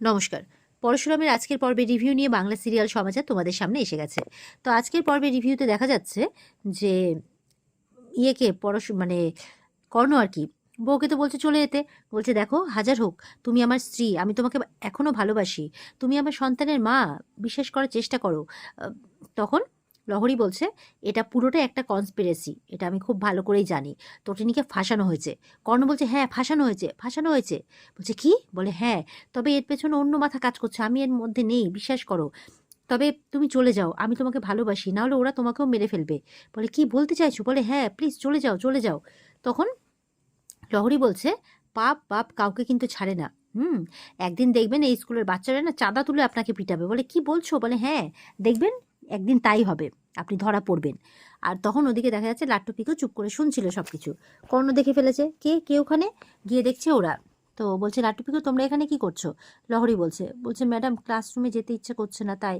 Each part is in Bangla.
নমস্কার। পরশুরামের আজকের পর্বে রিভিউ নিয়ে বাংলা সিরিয়াল সমাচার তোমাদের সামনে এসে গেছে। তো আজকের পর্বে রিভিউতে দেখা যাচ্ছে যে ইয়েকে মানে কর্ণ আর কি বউকে তো বলছে চলে যেতে, বলছে দেখো হাজার হোক তুমি আমার স্ত্রী, আমি তোমাকে এখনো ভালোবাসি, তুমি আমার সন্তানের মা, বিশ্বাস করার চেষ্টা করো। তখন লহরী বলছে এটা পুরোটাই একটা কনস্পিরেসি, এটা আমি খুব ভালো করেই জানি, তটিনীকে ফাঁসানো হয়েছে। কর্ণ বলছে হ্যাঁ ফাঁসানো হয়েছে, ফাঁসানো হয়েছে। বলছে কি? বলে হ্যাঁ, তবে এর পেছনে অন্য মাথা কাজ করছে, আমি এর মধ্যে নেই, বিশ্বাস করো। তবে তুমি চলে যাও, আমি তোমাকে ভালোবাসি, নাহলে ওরা তোমাকেও মেরে ফেলবে। বলে কি বলতে চাইছো? বলে হ্যাঁ প্লিজ চলে যাও, চলে যাও। তখন লহরী বলছে পাপ পাপ কাউকে কিন্তু ছাড়ে না। একদিন দেখবেন এই স্কুলের বাচ্চারা না চাঁদা তুলে আপনাকে পিটাবে। বলে কি বলছো? বলে হ্যাঁ দেখবেন, একদিন তাই হবে, আপনি ধরা পড়বেন। আর তখন ওদিকে দেখা যাচ্ছে লাট্টু পিকু চুপ করে শুনছিল সবকিছু। কর্ণ দেখে ফেলেছে, কে ওখানে, গিয়ে দেখছে ওরা। তো বলছে লাট্টু পিকু তোমরা এখানে কি করছো? লহরী বলছে ম্যাডাম ক্লাসরুমে যেতে ইচ্ছে করছে না তাই।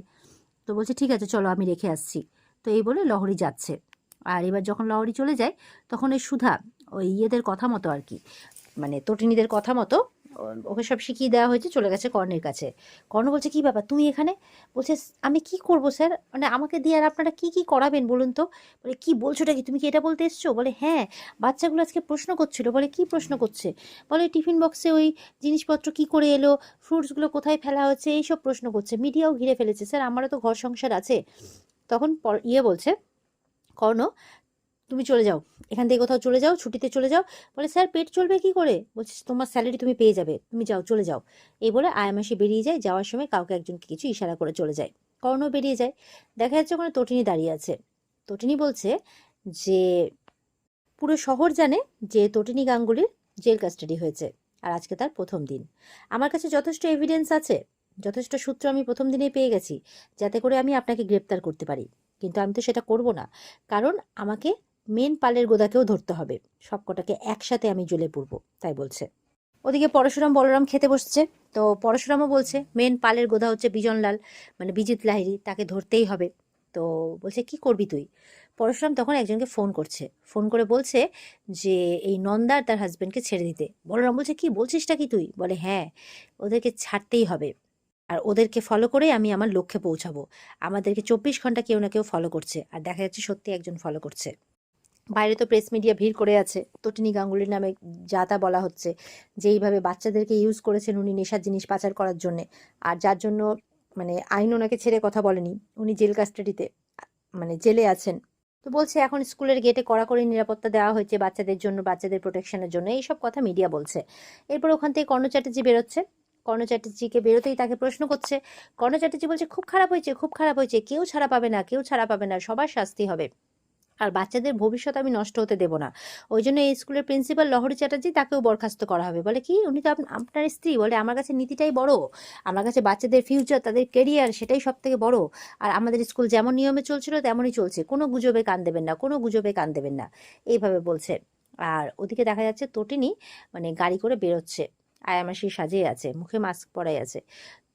তো বলছে ঠিক আছে চলো আমি রেখে আসছি। তো এই বলে লহরী যাচ্ছে। আর এবার যখন লহরী চলে যায় তখন ওই সুধা ওই ইয়েদের কথা মতো আর কি, মানে তটিনীদের কথা মতো ওকে সব শিখিয়ে দেওয়া হয়েছে, চলে গেছে কর্ণের কাছে। কর্ণ বলছে কি ব্যাপার তুমি এখানে? বলছে আমি কি করব স্যার, মানে আমাকে দিয়ে আর আপনারা কি করাবেন বলুন তো। বলে কি বলছোটা কি, তুমি কি এটা বলতে এসছো? বলে হ্যাঁ, বাচ্চাগুলো আজকে প্রশ্ন করছিল। বলে কি প্রশ্ন করছে? বলে টিফিন বক্সে ওই জিনিসপত্র কি করে এলো, ফ্রুটসগুলো কোথায় ফেলা হচ্ছে, এইসব প্রশ্ন করছে, মিডিয়াও ঘিরে ফেলেছে স্যার, আমারও তো ঘর সংসার আছে। তখন বলছে কর্ণ তুমি চলে যাও, এখান থেকে কোথাও চলে যাও, ছুটিতে চলে যাও। বলে স্যার পেট চলবে কি করে? বলছে তোমার স্যালারি তুমি পেয়ে যাবে, তুমি যাও, চলে যাও। এই বলে আয়ামাসি বেরিয়ে যায়, যাওয়ার সময় কাউকে একজনকে কিছু ইশারা করে চলে যায়। কর্ণ বেরিয়ে যায়, দেখা যাচ্ছে ওখানে তটিনী দাঁড়িয়ে আছে। তটিনী বলছে যে পুরো শহর জানে যে তটিনী গাঙ্গুলির জেল কাস্টাডি হয়েছে, আর আজকে তার প্রথম দিন। আমার কাছে যথেষ্ট এভিডেন্স আছে, যথেষ্ট সূত্র আমি প্রথম দিনেই পেয়ে গেছি, যাতে করে আমি আপনাকে গ্রেপ্তার করতে পারি। কিন্তু আমি তো সেটা করব না, কারণ আমাকে মেন পালের গোদাকেও ধরতে হবে, সবকটাকে একসাথে আমি জ্বলে পড়বো, তাই বলছে। ওদিকে পরশুরাম বলরাম খেতে বসছে। তো পরশুরামও বলছে মেন পালের গোদা হচ্ছে বিজনলাল, মানে বিজিত লাহিড়ী, তাকে ধরতেই হবে। তো বলছে কি করবি তুই? পরশুরাম তখন একজনকে ফোন করছে, ফোন করে বলছে যে এই নন্দার তার হাজবেন্ডকে ছেড়ে দিতে। বলরাম বলছে কি বলছিসটা কি তুই? বলে হ্যাঁ, ওদেরকে ছাড়তেই হবে, আর ওদেরকে ফলো করে আমি আমার লক্ষ্যে পৌঁছাবো। আমাদেরকে 24 ঘন্টা কেউ না কেউ ফলো করছে, আর দেখা যাচ্ছে সত্যি একজন ফলো করছে। বাইরে তো প্রেস মিডিয়া ভিড় করে আছে, তটিনী গাঙ্গুলির নামে যা তা বলা হচ্ছে, যে এইভাবে বাচ্চাদেরকে ইউজ করেছেন উনি নেশার জিনিস পাচার করার জন্য, আর যার জন্য মানে আইন ওনাকে ছেড়ে কথা বলেনি, উনি জেল কাস্টাডিতে, মানে জেলে আছেন। তো বলছে এখন স্কুলের গেটে কড়াকড়ি নিরাপত্তা দেওয়া হয়েছে বাচ্চাদের জন্য, বাচ্চাদের প্রোটেকশনের জন্য, এইসব কথা মিডিয়া বলছে। এরপর ওখান থেকে কর্ণ চ্যাটার্জি বেরোচ্ছে। কর্ণ চ্যাটার্জিকে বেরোতেই তাকে প্রশ্ন করছে। কর্ণ চ্যাটার্জি বলছে খুব খারাপ হয়েছে, খুব খারাপ হয়েছে, কেউ ছাড়া পাবে না, কেউ ছাড়া পাবে না, সবার শাস্তি হবে, আর বাচ্চাদের ভবিষ্যৎ আমি নষ্ট হতে দেব না। ওই জন্য এই স্কুলের প্রিন্সিপাল লহরী চ্যাটার্জি তাকেও বরখাস্ত করা হবে। বলে কি উনি তো আপনার স্ত্রী? বলে আমার কাছে নীতিটাই বড়, আমার কাছে বাচ্চাদের ফিউচার, তাদের কেরিয়ার, সেটাই সব থেকে বড়। আর আমাদের স্কুল যেমন নিয়মে চলছিল তেমনই চলছে, কোনো গুজবে কান দেবেন না, কোনো গুজবে কান দেবেন না, এইভাবে বলছে। আর ওদিকে দেখা যাচ্ছে তটিনী মানে গাড়ি করে বেরোচ্ছে, আয়ামাসি সাজিয়ে আছে, মুখে মাস্ক পরাই আছে।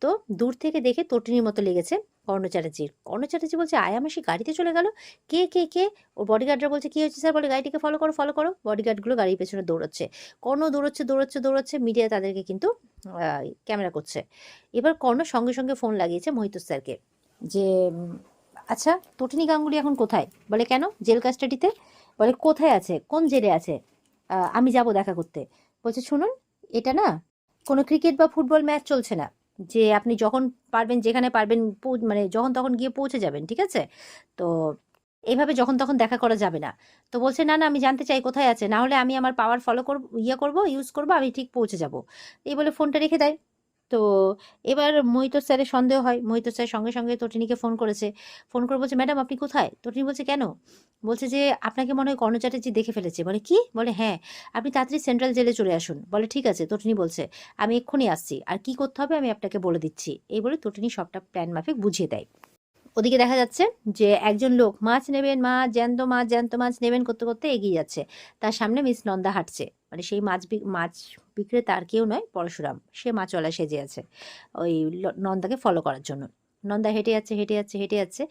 তো দূর থেকে দেখে তটিনীর মতো লেগেছে কর্ণ চ্যাটার্জির। কর্ণ চ্যাটার্জি বলছে আয়ামাসি গাড়িতে চলে গেল, কে কে কে? ওর বডিগার্ডরা বলছে কি হয়েছে স্যার? বলে গাড়িটিকে ফলো করো, ফলো করো। বডিগার্ডগুলো গাড়ির পেছনে দৌড়াচ্ছে, কর্ণ দৌড়াচ্ছে দৌড়াচ্ছে দৌড়াচ্ছে, মিডিয়া তাদেরকে কিন্তু ক্যামেরা করছে। এবার কর্ণ সঙ্গে সঙ্গে ফোন লাগিয়েছে মোহিত স্যারকে যে আচ্ছা তটিনী গাঙ্গুলি এখন কোথায়? বলে কেন? জেল কাস্টাডিতে। বলে কোথায় আছে, কোন জেলে আছে? আমি যাব দেখা করতে। বলছে শুনুন, এটা না কোনো ক্রিকেট বা ফুটবল ম্যাচ চলছে না, যে আপনি যখন পারবেন যেখানে পারবেন মানে যখন তখন গিয়ে পৌঁছে যাবেন, ঠিক আছে? তো এইভাবে যখন তখন দেখা করা যাবে না। তো বলছে না না, আমি জানতে চাই কোথায় আছে, না হলে আমি আমার পাওয়ার ফলো করবো, করবো, ইউজ করবো, আমি ঠিক পৌঁছে যাব। এই বলে ফোনটা রেখে দেয়। তো এবার মোহিত স্যারের সন্দেহ হয়, মোহিত স্যার সঙ্গে সঙ্গে তটিনীকে ফোন করেছে। ফোন করে বলছে ম্যাডাম আপনি কোথায়? তটিনী বলছে কেন? বলছে যে আপনাকে মনে হয় কর্ণ চ্যাটার্জি দেখে ফেলেছে। বলে কি? বলে হ্যাঁ, আপনি তাড়াতাড়ি সেন্ট্রাল জেলে চলে আসুন। বলে ঠিক আছে। তটিনী বলছে আমি এক্ষুনি আসছি, আর কি করতে হবে আমি আপনাকে বলে দিচ্ছি। এই বলে তটিনী সবটা প্ল্যান মাফিক বুঝিয়ে দেয়। ওদিকে দেখা যাচ্ছে যে একজন লোক মাছ নেবেন, মাছ জ্যান্ত মাছ নেবেন করতে করতে এগিয়ে যাচ্ছে। তার সামনে মিস নন্দা হাঁটছে, মানে সেই মাছ বিক্রেতা আর কেউ নয়, পরশুরাম, সে মাছওয়ালা সেজে আছে ওই নন্দাকে ফলো করার জন্য। নন্দা হেঁটে যাচ্ছে হেঁটে যাচ্ছে হেঁটে যাচ্ছে,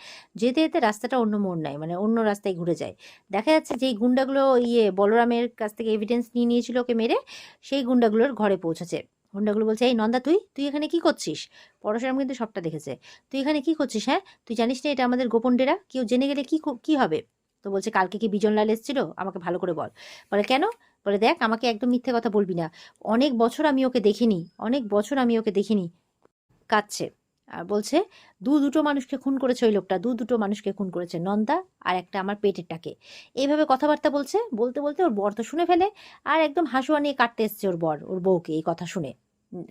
যেতে যেতে রাস্তাটা অন্য মোড় নেয়, মানে অন্য রাস্তায় ঘুরে যায়। দেখা যাচ্ছে যেই গুন্ডাগুলো বলরামের কাছ থেকে এভিডেন্স নিয়ে নিয়েছিল ওকে মেরে, সেই গুন্ডাগুলোর ঘরে পৌঁছেছে। গুন্ডাগুলো বলছে, এই নন্দা, তুই তুই এখানে কি করছিস? পরশুরাম কিন্তু সবটা দেখেছে। তুই এখানে কি করছিস? হ্যাঁ, তুই জানিস না এটা আমাদের গোপন ডেরা? কেউ জেনে গেলে কি হবে? তো বলছে, কালকে কি বিজনলাল এসেছিল? আমাকে ভালো করে বল। বলে, কেন? বলে, দেখ, আমাকে একদম মিথ্যে কথা বলবি না। অনেক বছর আমি ওকে দেখিনি, অনেক বছর আমি ওকে দেখিনি। কাঁদছে আর বলছে, দুটো মানুষকে খুন করেছে ওই লোকটা, দুটো মানুষকে খুন করেছে, নন্দা আর একটা আমার পেটেরটাকে। এইভাবে কথাবার্তা বলছে। বলতে বলতে ওর বর তো শুনে ফেলে, আর একদম হাসুয়া নিয়ে কাটতে এসছে ওর বর ওর বউকে এই কথা শুনে।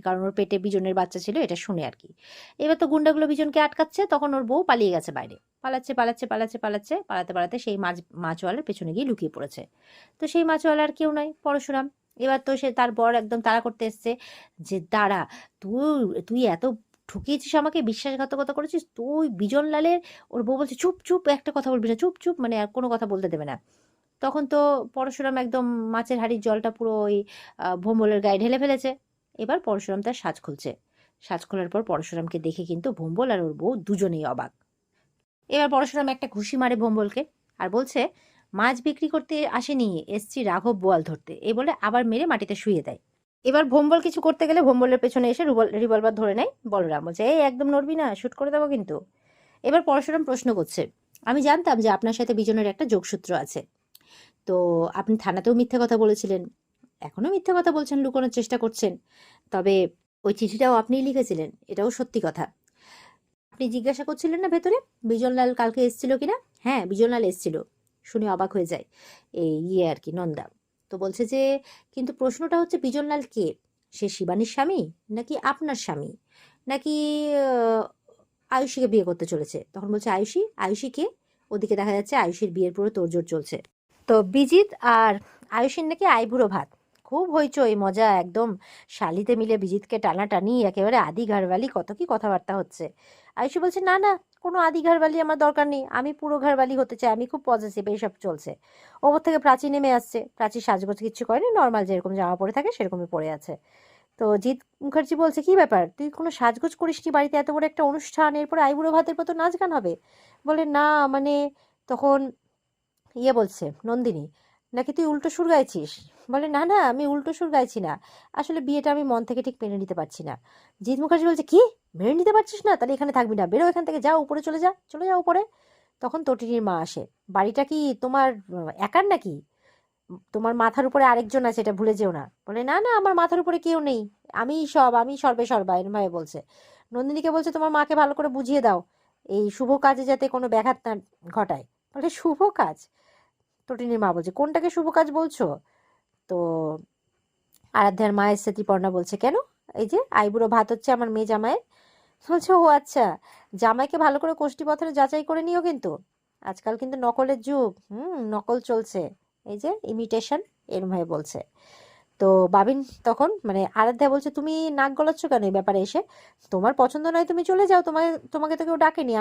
কারণ ওর পেটে বিজনের বাচ্চা ছিল এটা শুনে আর কি। এবার তো গুন্ডাগুলো বিজনকে আটকাচ্ছে, তখন ওর বউ পালিয়ে গেছে বাইরে। পালাচ্ছে পালাচ্ছে পালাচ্ছে পালাচ্ছে, পালাতে পালাতে সেই মাছওয়ালার পেছনে গিয়ে লুকিয়ে পড়েছে। তো সেই মাছওয়ালার কেউ নয়, পরশুরাম। এবার তো সে তার বর একদম তাড়া করতে এসছে, যে দাঁড়া, তুই তুই এত ঠকিয়েছিস আমাকে, বিশ্বাসঘাতকতা করেছিস তুই বিজনলালের। ওর বউ বলছে, চুপ চুপ, একটা কথা বলবি না, চুপ চুপ, মানে আর কোনো কথা বলতে দেবে না। তখন তো পরশুরাম একদম মাছের হাঁড়ির জলটা পুরো ওই ভোম্বলের গায়ে ঢেলে ফেলেছে। এবার পরশুরাম তার সাজ খুলছে। সাজ খোলার পর পরশুরামকে দেখে কিন্তু ভোম্বল আর ওর বউ দুজনেই অবাক। এবার পরশুরাম একটা ঘুষি মারে ভোম্বলকে, আর বলছে, মাছ বিক্রি করতে আসেনি, এসছি রাঘব বোয়াল ধরতে, এই বলে আবার মেরে মাটিতে শুইয়ে দেয়। এবার ভোম্বল কিছু করতে গেলে ভোম্বলের পেছনে এসে রিভলভার ধরে নেয় বলরাম। বলছে, এই একদম নড়বি না, শুট করে দেবো কিন্তু। এবার পরশুরাম প্রশ্ন করছে, আমি জানতাম যে আপনার সাথে বিজনের একটা যোগসূত্র আছে। তো আপনি থানাতেও মিথ্যে কথা বলেছিলেন, এখনো মিথ্যে কথা বলছেন, লুকোনোর চেষ্টা করছেন। তবে ওই চিঠিটাও আপনিই লিখেছিলেন, এটাও সত্যি কথা। আপনি জিজ্ঞাসা করছিলেন না ভেতরে বিজনলাল কালকে এসেছিল কিনা? হ্যাঁ, বিজনলাল এসেছিল। শুনে অবাক হয়ে যায় এই আর কি নন্দা। তো বলছে যে, কিন্তু প্রশ্নটা হচ্ছে, বিজনলাল কে? সে শিবানীর স্বামী, নাকি আপনার স্বামী, নাকি আয়ুষীকে বিয়ে করতে চলেছে? তখন বলছে, আয়ুষী? আয়ুষী কে? ওদিকে দেখা যাচ্ছে আয়ুষীর বিয়ের পুরো তোড়জোড় চলছে। তো বিজিত আর আয়ুষীর নাকি আইবুড়ো ভাত, খুব হইচই মজা একদম। শালিতে মিলে বিজিতকে টানাটানি, একেবারে আদি ঘরবালি, কত কি কথাবার্তা হচ্ছে। আয়ুষী বলছে, না না, কোনো আদি ঘরবালি আমার দরকার নেই, আমি পুরো ঘরবালি হতে চাই, আমি খুব পজিটিভ, এইসব চলছে। ওপর থেকে প্রাচী নেমে আসছে। প্রাচী সাজগোজ কিচ্ছু করেনি, নর্মাল যেরকম জামা পরে থাকে সেরকমই পরে আছে। তো জিৎ মুখার্জি বলছে, কি ব্যাপার, তুই কোনো সাজগোজ করিসনি বাড়িতে, এত বড় একটা অনুষ্ঠান, এরপর আইবুড়ো ভাতের মতো নাচ গান হবে? বলে, না মানে, তখন বলছে নন্দিনী, নাকি তুই উল্টো সুর গাইছিস? বলে, না না, আমি উল্টো সুর গাইছি না, আসলে বিয়েটা আমি মন থেকে ঠিক মেনে নিতে পারছি না। জিৎ মুখার্জি বলছে, কি, মেনে নিতে পারছিস না? তাহলে এখানে থাকবি না, বেরো এখান থেকে, যা উপরে চলে যা, চলে যা উপরে। তখন তটিনীর মা আসে। বাড়িটা কি তোমার একার নাকি? তোমার মাথার উপরে আরেকজন আছে, এটা ভুলে যেও না। বলে, না না, আমার মাথার উপরে কেউ নেই, আমি সর্বে সর্বা, এরম ভাবে বলছে। নন্দিনীকে বলছে, তোমার মাকে ভালো করে বুঝিয়ে দাও, এই শুভ কাজে যাতে কোনো ব্যাঘাত না ঘটায়। বলে, শুভ কাজ? তটিনীর মা বলছে, কোনটাকে শুভ কাজ বলছো? তো আরাধ্যার মায়ের স্মৃতিপর্ণা বলছে, কেন? এই যে আইবুড়ো ভাত হচ্ছে আমার মেয়ে জামাইয়ের। বলছে, ও আচ্ছা, জামাইকে ভালো করে কোষ্ঠী পাথরে যাচাই করে নিও কিন্তু, আজকাল কিন্তু নকলের যুগ, নকল চলছে, এই যে ইমিটেশন, এরম ভাবে বলছে। তো বাবিন তখন মানে আরাধ্যা বলছে, তুমি নাক গলাচ্ছ কেন এই ব্যাপারে এসে? তোমার পছন্দ নয় তুমি চলে যাও, তোমাকে তো কেউ ডাকেনি,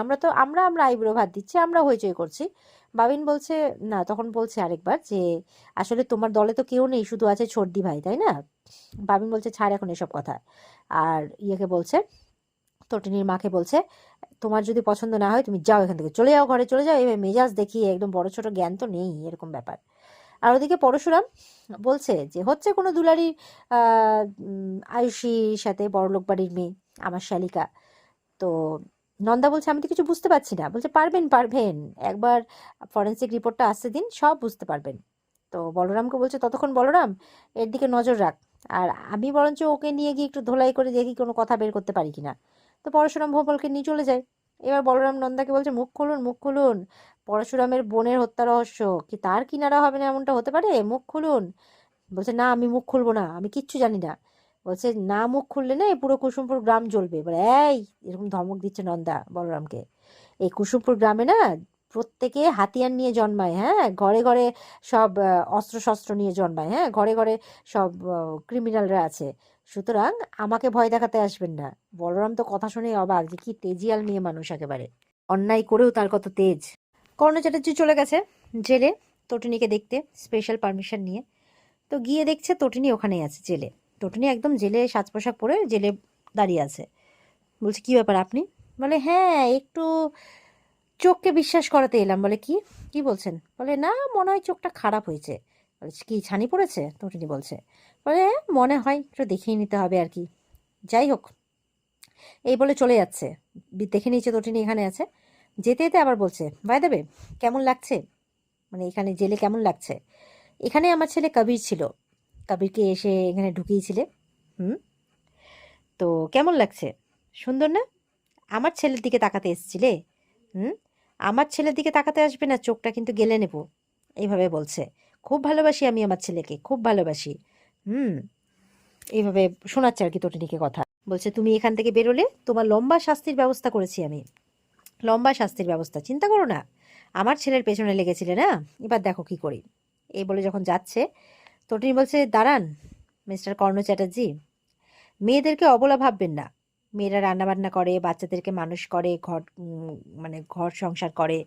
আমরা আইবুড়ো ভাত দিচ্ছি, আমরা হইচই করছি। বাবিন বলছে, না, তখন বলছে আরেকবার যে, আসলে তোমার দলে তো কেউ নেই, শুধু আছে ছর্দি ভাই, তাই না? বাবিন বলছে, ছাড় এখন এসব কথা। আর বলছে, তটিনীর মাকে বলছে, তোমার যদি পছন্দ না হয় তুমি যাও এখান থেকে, চলে যাও, ঘরে চলে যাও, এবার মেজাজ দেখিয়ে একদম বড় ছোট জ্ঞান তো নেই, এরকম ব্যাপার। আর ওদিকে পরশুরাম বলছে যে, হচ্ছে কোনো দুলারি আয়ুষীর সাথে, বড়লোক বাড়ির মেয়ে, আমার শালিকা। তো নন্দা বলছে, আমি তো কিছু বুঝতে পারছি না। বলছে, পারবেন পারবেন, একবার ফরেন্সিক রিপোর্টটা আসতে দিন, সব বুঝতে পারবেন। তো বলরামকে বলছে, ততক্ষণ বলরাম এর দিকে নজর রাখ, আর আমি বরঞ্চ ওকে নিয়ে গিয়ে একটু ধোলাই করে দেখি কোনো কথা বের করতে পারি কিনা। তো পরশুরাম ভোপালকে নিয়ে চলে যায়। এবার বলরাম নন্দাকে বলছে, মুখ খুলুন, মুখ খুলুন, পরশুরামের বোনের হত্যা রহস্য কি তার কিনারা হবে না, এমনটা হতে পারে, মুখ খুলুন। বলছে, না, আমি মুখ খুলবো না, আমি কিচ্ছু জানি না। বলছে, না, মুখ খুললে না এই পুরো কুসুমপুর গ্রাম জ্বলবে। বলে, এই, এরকম ধমক দিচ্ছে নন্দা বলরামকে। এই কুসুমপুর গ্রামে না প্রত্যেকে হাতিয়ার নিয়ে জন্মায়, হ্যাঁ, ঘরে ঘরে সব অস্ত্র শস্ত্র নিয়ে জন্মায়, হ্যাঁ, ঘরে ঘরে সব ক্রিমিনালরা আছে, সুতরাং আমাকে ভয় দেখাতে আসবেন না। বলরাম তো কথা শুনে অবাক, যে কি তেজিয়াল মেয়ে মানুষ, একেবারে অন্যায় করেও তার কত তেজ। কর্ণ চ্যাটার্জি চলে গেছে জেলে তটিনীকে দেখতে, স্পেশাল পারমিশন নিয়ে। তো গিয়ে দেখছে তটিনী ওখানেই আছে জেলে। তটিনী একদম জেলে সাজ পোশাক পরে জেলে দাঁড়িয়ে আছে। বলছে, কি ব্যাপার আপনি? বলে, হ্যাঁ, একটু চোখকে বিশ্বাস করাতে এলাম। বলে, কি কি বলছেন? বলে, না, মনে হয় চোখটা খারাপ হয়েছে। বলছে কি ছানি পড়েছে, তটিনী বলছে। বলে মনে হয় একটু দেখিয়ে নিতে হবে আর কি, যাই হোক এই বলে চলে যাচ্ছে। দেখে নিয়েছে তটিনী এখানে আছে, যেতে যেতে আবার বলছে ভাই দেবে কেমন লাগছে, মানে এখানে জেলে কেমন লাগছে, এখানে আমার ছেলে কবির ছিল, কবিরকে এসে এখানে ঢুকিয়েছিলে, হুম, তো কেমন লাগছে, সুন্দর না, আমার ছেলের দিকে তাকাতে এসেছিলে, হুম, আমার ছেলের দিকে তাকাতে আসবে না, চোখটা কিন্তু গেলে নেব, এইভাবে বলছে। খুব ভালোবাসি আমি আমার ছেলেকে, খুব ভালোবাসি, হুম, এইভাবে শোনাচ্ছে আর কি তটিনীকে কথা। বলছে তুমি এখান থেকে বেরোলে তোমার লম্বা শাস্তির ব্যবস্থা করেছি আমি, লম্বা শাস্তির ব্যবস্থা, চিন্তা করো না, আমার ছেলের পেছনে লেগেছিলে না, এবার দেখো কি করি। এই বলে যখন যাচ্ছে তটিনী বলছে দাঁড়ান মিস্টার কর্ণ চ্যাটার্জি, মেয়েদেরকে অবলা ভাববেন না, মেয়েরা রান্নাবান্না করে, বাচ্চাদেরকে মানুষ করে, ঘর মানে ঘর সংসার করে,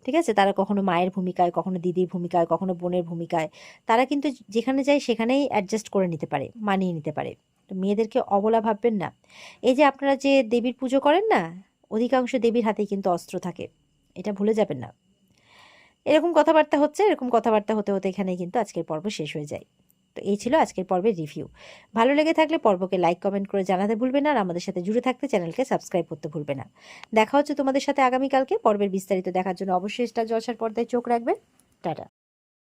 ঠিক আছে, তারা কখনো মায়ের ভূমিকায়, কখনো দিদির ভূমিকায়, কখনো বোনের ভূমিকায়, তারা কিন্তু যেখানে যায় সেখানেই অ্যাডজাস্ট করে নিতে পারে, মানিয়ে নিতে পারে, তো মেয়েদেরকে অবলা ভাববেন না। এই যে আপনারা যে দেবীর পুজো করেন না, অধিকাংশ দেবীর হাতেই কিন্তু অস্ত্র থাকে, এটা ভুলে যাবেন না। এরকম কথাবার্তা হচ্ছে, এরকম কথাবার্তা হতে হতে এখানেই কিন্তু আজকের পর্ব শেষ হয়ে যায়। তো এই ছিল আজকের পর্বের রিভিউ। ভালো লেগে থাকলে পর্বকে লাইক কমেন্ট করে জানাতে ভুলবে না, আর আমাদের সাথে জুড়ে থাকতে চ্যানেলকে সাবস্ক্রাইব করতে ভুলবে না। দেখা হচ্ছে তোমাদের সাথে আগামীকালকে। পর্বের বিস্তারিত দেখার জন্য অবশ্যই স্টার জলসার পর্দায় চোখ রাখবেন। টাটা।